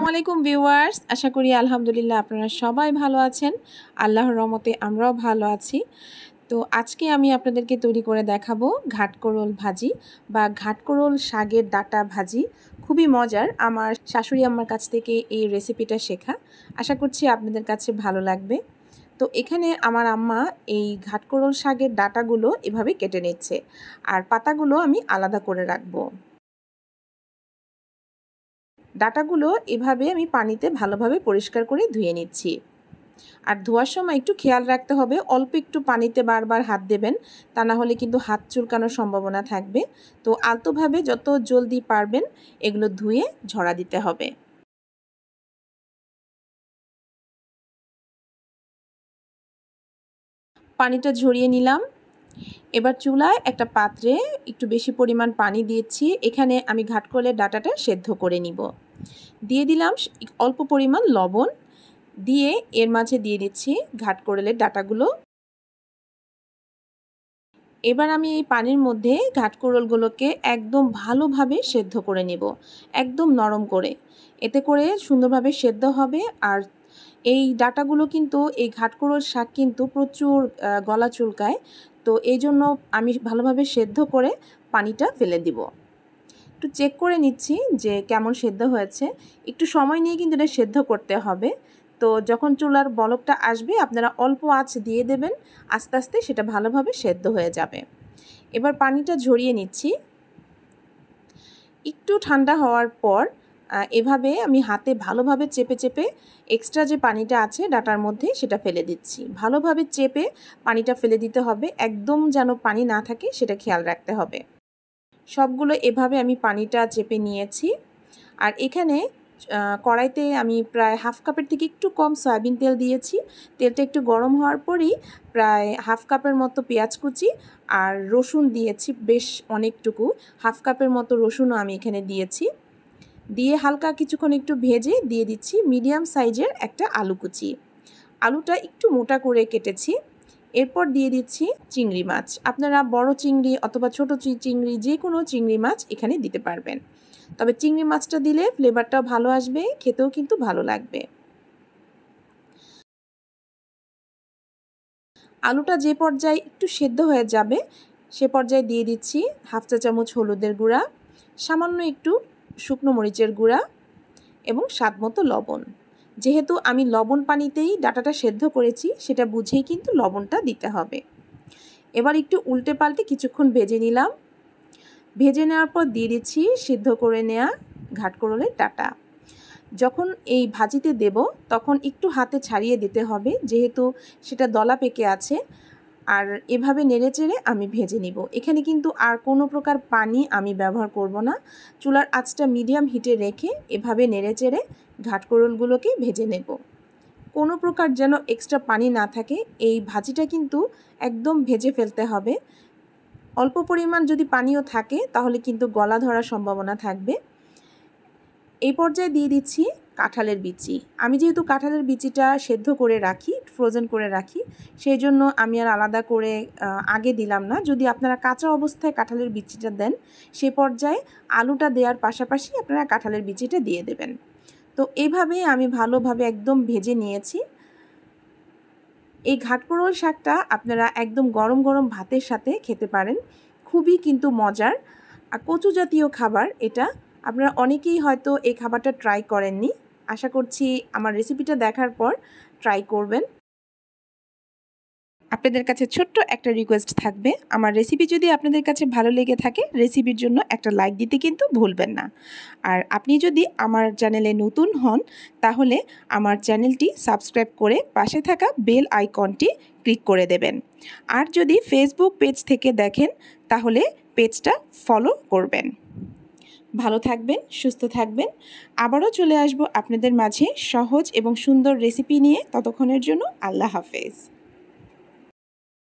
আলাইকুম ভিউয়ার্স, আশা করি আলহামদুলিল্লাহ আপনারা সবাই ভালো আছেন। আল্লাহর রহমতে আমরাও ভালো আছি। তো আজকে আমি আপনাদেরকে তৈরি করে দেখাবো ঘাটকোরল ভাজি বা ঘাটকোরল শাকের ডাটা ভাজি। খুবই মজার, আমার শাশুড়ি আম্মার কাছ থেকে এই রেসিপিটা শেখা। আশা করছি আপনাদের কাছে ভালো লাগবে। তো এখানে আমার আম্মা এই ঘাটকোরল শাকের ডাটাগুলো এভাবে কেটে নিচ্ছে, আর পাতাগুলো আমি আলাদা করে রাখবো। ডাটাগুলো এভাবে আমি পানিতে ভালোভাবে পরিষ্কার করে ধুয়ে নিচ্ছি। আর ধোয়ার সময় একটু খেয়াল রাখতে হবে, অল্প একটু পানিতে বারবার হাত দেবেন, তা না হলে কিন্তু হাত চুলকানোর সম্ভাবনা থাকবে। তো আলতোভাবে যত জলদি পারবেন এগুলো ধুয়ে ঝরা দিতে হবে। পানিটা ঝরিয়ে নিলাম। এবার চুলায় একটা পাত্রে একটু বেশি পরিমাণ পানি দিয়েছি। এখানে আমি ঘাটকোলের ডাটাটা সেদ্ধ করে নিব। দিয়ে দিলাম অল্প পরিমাণ লবণ, দিয়ে এর মাঝে দিয়ে দিচ্ছি ঘাটকোরলের ডাটাগুলো। এবার আমি এই পানির মধ্যে ঘাটকোরলগুলোকে একদম ভালোভাবে সেদ্ধ করে নেব, একদম নরম করে। এতে করে সুন্দরভাবে সেদ্ধ হবে। আর এই ডাটাগুলো কিন্তু, এই ঘাটকোরল শাক কিন্তু প্রচুর গলা চুলকায়। তো এই জন্য আমি ভালোভাবে সেদ্ধ করে পানিটা ফেলে দিব। একটু চেক করে নিচ্ছি যে কেমন সেদ্ধ হয়েছে। একটু সময় নিয়ে কিন্তু এটা সেদ্ধ করতে হবে। তো যখন চুলার বলকটা আসবে আপনারা অল্প আঁচ দিয়ে দেবেন, আস্তে আস্তে সেটা ভালোভাবে সেদ্ধ হয়ে যাবে। এবার পানিটা ঝরিয়ে নিচ্ছি। একটু ঠান্ডা হওয়ার পর এভাবে আমি হাতে ভালোভাবে চেপে চেপে এক্সট্রা যে পানিটা আছে ডাটার মধ্যে সেটা ফেলে দিচ্ছি। ভালোভাবে চেপে পানিটা ফেলে দিতে হবে, একদম যেন পানি না থাকে সেটা খেয়াল রাখতে হবে। সবগুলো এভাবে আমি পানিটা চেপে নিয়েছি। আর এখানে কড়াইতে আমি প্রায় হাফ কাপের থেকে একটু কম সয়াবিন তেল দিয়েছি। তেলটা একটু গরম হওয়ার পরেই প্রায় হাফ কাপের মতো পেঁয়াজ কুচি আর রসুন দিয়েছি, বেশ অনেকটুকু, হাফ কাপের মতো রসুনও আমি এখানে দিয়েছি। দিয়ে হালকা কিছুক্ষণ একটু ভেজে দিয়ে দিচ্ছি মিডিয়াম সাইজের একটা আলু কুচি। আলুটা একটু মোটা করে কেটেছি। এরপর দিয়ে দিচ্ছি চিংড়ি মাছ। আপনারা বড় চিংড়ি অথবা ছোট চিংড়ি, যে কোনো চিংড়ি মাছ এখানে দিতে পারবেন। তবে চিংড়ি মাছটা দিলে ফ্লেভারটাও ভালো আসবে, খেতেও কিন্তু ভালো লাগবে। আলুটা যে পর্যায়ে একটু সেদ্ধ হয়ে যাবে সে পর্যায়ে দিয়ে দিচ্ছি হাফ চা চামচ হলুদের গুঁড়া, সামান্য একটু শুকনো মরিচের গুঁড়া এবং স্বাদ মতো লবণ। যেহেতু আমি লবণ পানিতেই ডাটাটা সেদ্ধ করেছি, সেটা বুঝেই কিন্তু লবণটা দিতে হবে। এবার একটু উল্টে পাল্টে কিছুক্ষণ ভেজে নিলাম। ভেজে নেওয়ার পর দিয়ে দিচ্ছি সিদ্ধ করে নেওয়া ঘাটকোরলের ডাটা। যখন এই ভাজিতে দেব তখন একটু হাতে ছাড়িয়ে দিতে হবে, যেহেতু সেটা দলা পেকে আছে। আর এভাবে নেড়েচেড়ে আমি ভেজে নিব। এখানে কিন্তু আর কোনো প্রকার পানি আমি ব্যবহার করব না। চুলার আঁচটা মিডিয়াম হিটে রেখে এভাবে নেড়েচেড়ে ঘাটকোরলগুলোকে ভেজে নেব। কোনো প্রকার যেন এক্সট্রা পানি না থাকে। এই ভাজিটা কিন্তু একদম ভেজে ফেলতে হবে। অল্প পরিমাণ যদি পানিও থাকে তাহলে কিন্তু গলা ধরার সম্ভাবনা থাকবে। এই পর্যায়ে দিয়ে দিচ্ছি কাঁঠালের বিচি। আমি যেহেতু কাঁঠালের বিচিটা সেদ্ধ করে রাখি, ফ্রোজেন করে রাখি, সেই জন্য আমি আর আলাদা করে আগে দিলাম না। যদি আপনারা কাঁচা অবস্থায় কাঁঠালের বিচিটা দেন, সে পর্যায়ে আলুটা দেওয়ার পাশাপাশি আপনারা কাঁঠালের বিচিটা দিয়ে দেবেন। তো এইভাবেই আমি ভালোভাবে একদম ভেজে নিয়েছি। এই ঘাটকোরল শাকটা আপনারা একদম গরম গরম ভাতের সাথে খেতে পারেন, খুবই কিন্তু মজার। আর কচু জাতীয় খাবার এটা। আপনারা অনেকেই হয়তো এই খাবারটা ট্রাই করেননি। আশা করছি আমার রেসিপিটা দেখার পর ট্রাই করবেন। আপনাদের কাছে ছোট্ট একটা রিকোয়েস্ট থাকবে, আমার রেসিপি যদি আপনাদের কাছে ভালো লেগে থাকে রেসিপির জন্য একটা লাইক দিতে কিন্তু ভুলবেন না। আর আপনি যদি আমার চ্যানেলে নতুন হন তাহলে আমার চ্যানেলটি সাবস্ক্রাইব করে পাশে থাকা বেল আইকনটি ক্লিক করে দেবেন। আর যদি ফেসবুক পেজ থেকে দেখেন তাহলে পেজটা ফলো করবেন। ভালো থাকবেন, সুস্থ থাকবেন। আবারও চলে আসব আপনাদের মাঝে সহজ এবং সুন্দর রেসিপি নিয়ে। ততক্ষণের জন্য আল্লাহ হাফেজ।